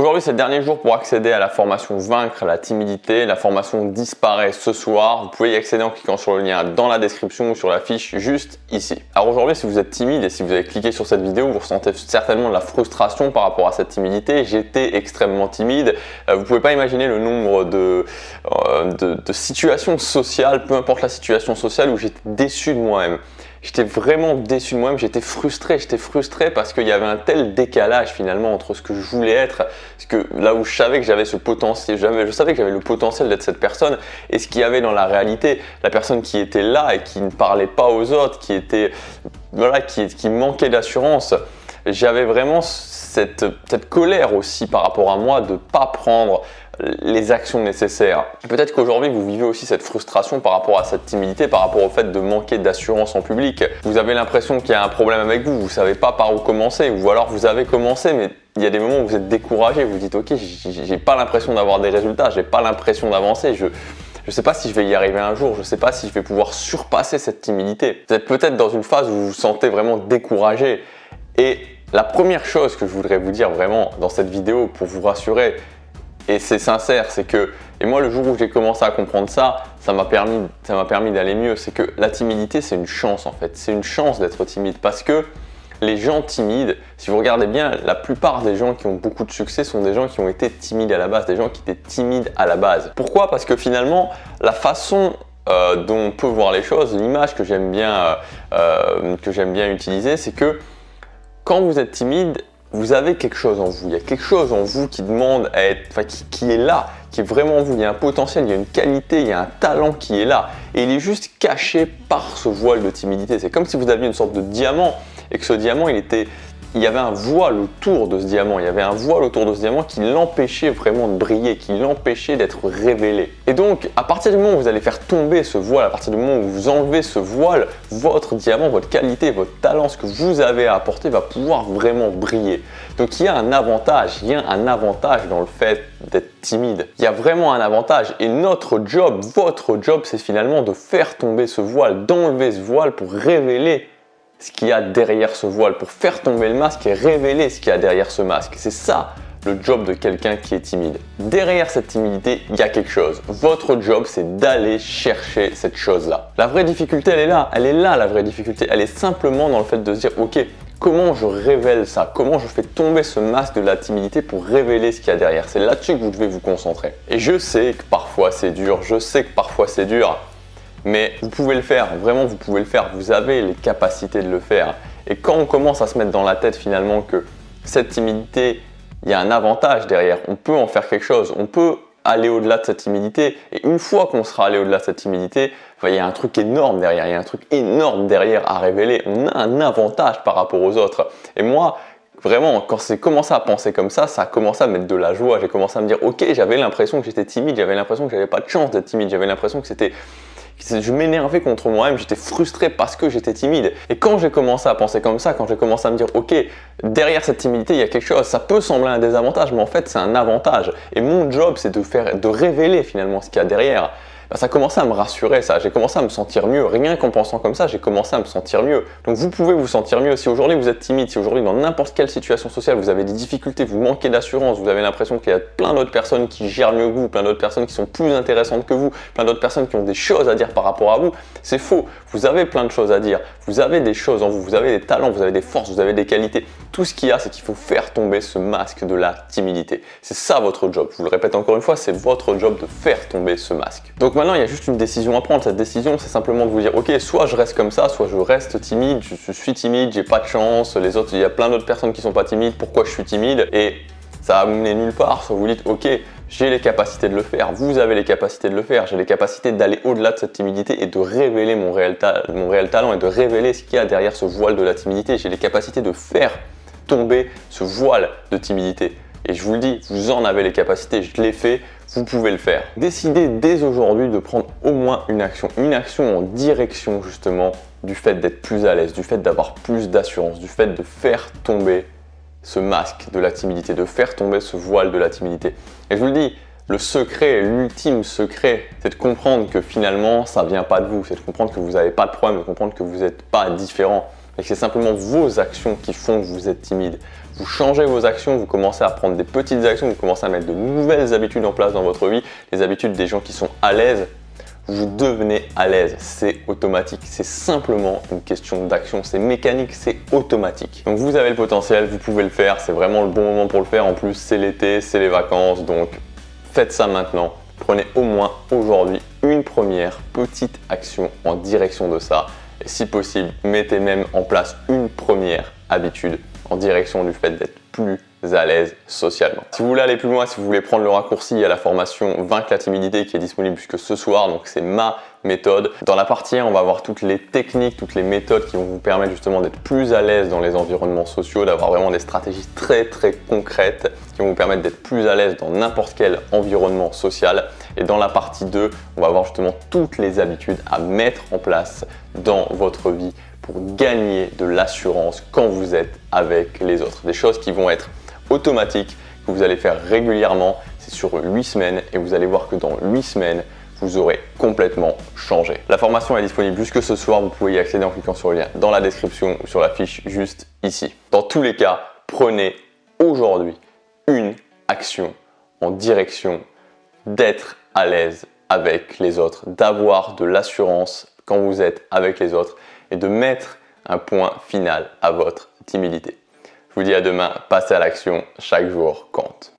Aujourd'hui, c'est le dernier jour pour accéder à la formation Vaincre la timidité. La formation disparaît ce soir. Vous pouvez y accéder en cliquant sur le lien dans la description ou sur la fiche juste ici. Alors aujourd'hui, si vous êtes timide et si vous avez cliqué sur cette vidéo, vous ressentez certainement de la frustration par rapport à cette timidité. J'étais extrêmement timide. Vous ne pouvez pas imaginer le nombre de situations sociales, peu importe la situation sociale, où j'étais déçu de moi-même. J'étais vraiment déçu de moi-même, j'étais frustré parce qu'il y avait un tel décalage finalement entre ce que je voulais être, parce que là où je savais que j'avais ce potentiel, je savais que j'avais le potentiel d'être cette personne, et ce qu'il y avait dans la réalité, la personne qui était là et qui ne parlait pas aux autres, qui manquait d'assurance. J'avais vraiment cette colère aussi par rapport à moi de ne pas prendre les actions nécessaires. Peut-être qu'aujourd'hui vous vivez aussi cette frustration par rapport à cette timidité, par rapport au fait de manquer d'assurance en public. Vous avez l'impression qu'il y a un problème avec vous, vous ne savez pas par où commencer, ou alors vous avez commencé mais il y a des moments où vous êtes découragé, vous dites ok, j'ai pas l'impression d'avoir des résultats, j'ai pas l'impression d'avancer, je ne sais pas si je vais y arriver un jour, je ne sais pas si je vais pouvoir surpasser cette timidité. Vous êtes peut-être dans une phase où vous vous sentez vraiment découragé, et la première chose que je voudrais vous dire vraiment dans cette vidéo pour vous rassurer, et c'est sincère, c'est que, et moi le jour où j'ai commencé à comprendre ça, ça m'a permis d'aller mieux. C'est que la timidité, c'est une chance en fait. C'est une chance d'être timide, parce que les gens timides, si vous regardez bien, la plupart des gens qui ont beaucoup de succès sont des gens qui ont été timides à la base, des gens qui étaient timides à la base. Pourquoi? Parce que finalement, la façon dont on peut voir les choses, l'image que j'aime bien utiliser, c'est que quand vous êtes timide, vous avez quelque chose en vous, il y a quelque chose en vous qui demande à être, qui est là, qui est vraiment en vous, il y a un potentiel, il y a une qualité, il y a un talent qui est là, et il est juste caché par ce voile de timidité. C'est comme si vous aviez une sorte de diamant, et que ce diamant, il y avait un voile autour de ce diamant, qui l'empêchait vraiment de briller, qui l'empêchait d'être révélé. Et donc, à partir du moment où vous allez faire tomber ce voile, à partir du moment où vous enlevez ce voile, votre diamant, votre qualité, votre talent, ce que vous avez à apporter va pouvoir vraiment briller. Donc il y a un avantage, dans le fait d'être timide. Il y a vraiment un avantage, et notre job, votre job, c'est finalement de faire tomber ce voile, d'enlever ce voile pour révéler ce qu'il y a derrière ce voile, pour faire tomber le masque et révéler ce qu'il y a derrière ce masque. C'est ça le job de quelqu'un qui est timide. Derrière cette timidité, il y a quelque chose. Votre job, c'est d'aller chercher cette chose-là. La vraie difficulté, elle est là la vraie difficulté. Elle est simplement dans le fait de se dire, ok, comment je révèle ça? Comment je fais tomber ce masque de la timidité pour révéler ce qu'il y a derrière? C'est là-dessus que vous devez vous concentrer. Et je sais que parfois c'est dur, mais vous pouvez le faire, vraiment vous pouvez le faire, vous avez les capacités de le faire. Et quand on commence à se mettre dans la tête finalement que cette timidité, il y a un avantage derrière, on peut en faire quelque chose, on peut aller au-delà de cette timidité, et une fois qu'on sera allé au-delà de cette timidité, il y a un truc énorme derrière, à révéler, on a un avantage par rapport aux autres. Et moi, vraiment, quand c'est commencé à penser comme ça a commencé à mettre de la joie, j'ai commencé à me dire ok, j'avais l'impression que j'étais timide, j'avais l'impression que j'avais pas de chance d'être timide, j'avais l'impression que je m'énervais contre moi-même, j'étais frustré parce que j'étais timide. Et quand j'ai commencé à penser comme ça, quand j'ai commencé à me dire ok, derrière cette timidité il y a quelque chose, ça peut sembler un désavantage, mais en fait c'est un avantage. Et mon job c'est de révéler finalement ce qu'il y a derrière. Ça a commencé à me rassurer, ça. J'ai commencé à me sentir mieux. Rien qu'en pensant comme ça, j'ai commencé à me sentir mieux. Donc vous pouvez vous sentir mieux. Si aujourd'hui vous êtes timide, si aujourd'hui dans n'importe quelle situation sociale vous avez des difficultés, vous manquez d'assurance, vous avez l'impression qu'il y a plein d'autres personnes qui gèrent mieux que vous, plein d'autres personnes qui sont plus intéressantes que vous, plein d'autres personnes qui ont des choses à dire par rapport à vous, c'est faux. Vous avez plein de choses à dire. Vous avez des choses en vous, vous avez des talents, vous avez des forces, vous avez des qualités. Tout ce qu'il y a, c'est qu'il faut faire tomber ce masque de la timidité. C'est ça votre job. Je vous le répète encore une fois, c'est votre job de faire tomber ce masque. Donc maintenant, il y a juste une décision à prendre. Cette décision, c'est simplement de vous dire, ok, soit je reste comme ça, soit je reste timide, je suis timide, j'ai pas de chance, les autres, il y a plein d'autres personnes qui sont pas timides, pourquoi je suis timide? Et ça va mener nulle part. Soit vous dites, ok, j'ai les capacités de le faire, vous avez les capacités de le faire, j'ai les capacités d'aller au-delà de cette timidité et de révéler mon réel talent et de révéler ce qu'il y a derrière ce voile de la timidité. J'ai les capacités de faire tomber ce voile de timidité. Et je vous le dis, vous en avez les capacités, je l'ai fait, vous pouvez le faire. Décidez dès aujourd'hui de prendre au moins une action en direction justement du fait d'être plus à l'aise, du fait d'avoir plus d'assurance, du fait de faire tomber ce masque de la timidité, de faire tomber ce voile de la timidité. Et je vous le dis, le secret, l'ultime secret, c'est de comprendre que finalement ça ne vient pas de vous, c'est de comprendre que vous n'avez pas de problème, de comprendre que vous n'êtes pas différent. Et que c'est simplement vos actions qui font que vous êtes timide. vous changez vos actions, vous commencez à prendre des petites actions, vous commencez à mettre de nouvelles habitudes en place dans votre vie, les habitudes des gens qui sont à l'aise, vous devenez à l'aise, c'est automatique, c'est simplement une question d'action, c'est mécanique, c'est automatique. Donc vous avez le potentiel, vous pouvez le faire, c'est vraiment le bon moment pour le faire, en plus c'est l'été, c'est les vacances, donc faites ça maintenant. Prenez au moins aujourd'hui une première petite action en direction de ça et si possible, mettez même en place une première habitude en direction du fait d'être plus à l'aise socialement. Si vous voulez aller plus loin, si vous voulez prendre le raccourci, il y a la formation Vaincre la timidité qui est disponible jusque ce soir, donc c'est ma méthode. Dans la partie 1, on va voir toutes les techniques, toutes les méthodes qui vont vous permettre justement d'être plus à l'aise dans les environnements sociaux, d'avoir vraiment des stratégies très concrètes qui vont vous permettre d'être plus à l'aise dans n'importe quel environnement social. Et dans la partie 2, on va voir justement toutes les habitudes à mettre en place dans votre vie pour gagner de l'assurance quand vous êtes avec les autres. Des choses qui vont être automatiques, que vous allez faire régulièrement, c'est sur 8 semaines et vous allez voir que dans 8 semaines, vous aurez complètement changé. La formation est disponible jusque ce soir, vous pouvez y accéder en cliquant sur le lien dans la description ou sur la fiche juste ici. Dans tous les cas, prenez aujourd'hui une action en direction d'être à l'aise avec les autres, d'avoir de l'assurance quand vous êtes avec les autres et de mettre un point final à votre timidité. Je vous dis à demain, passez à l'action, chaque jour compte.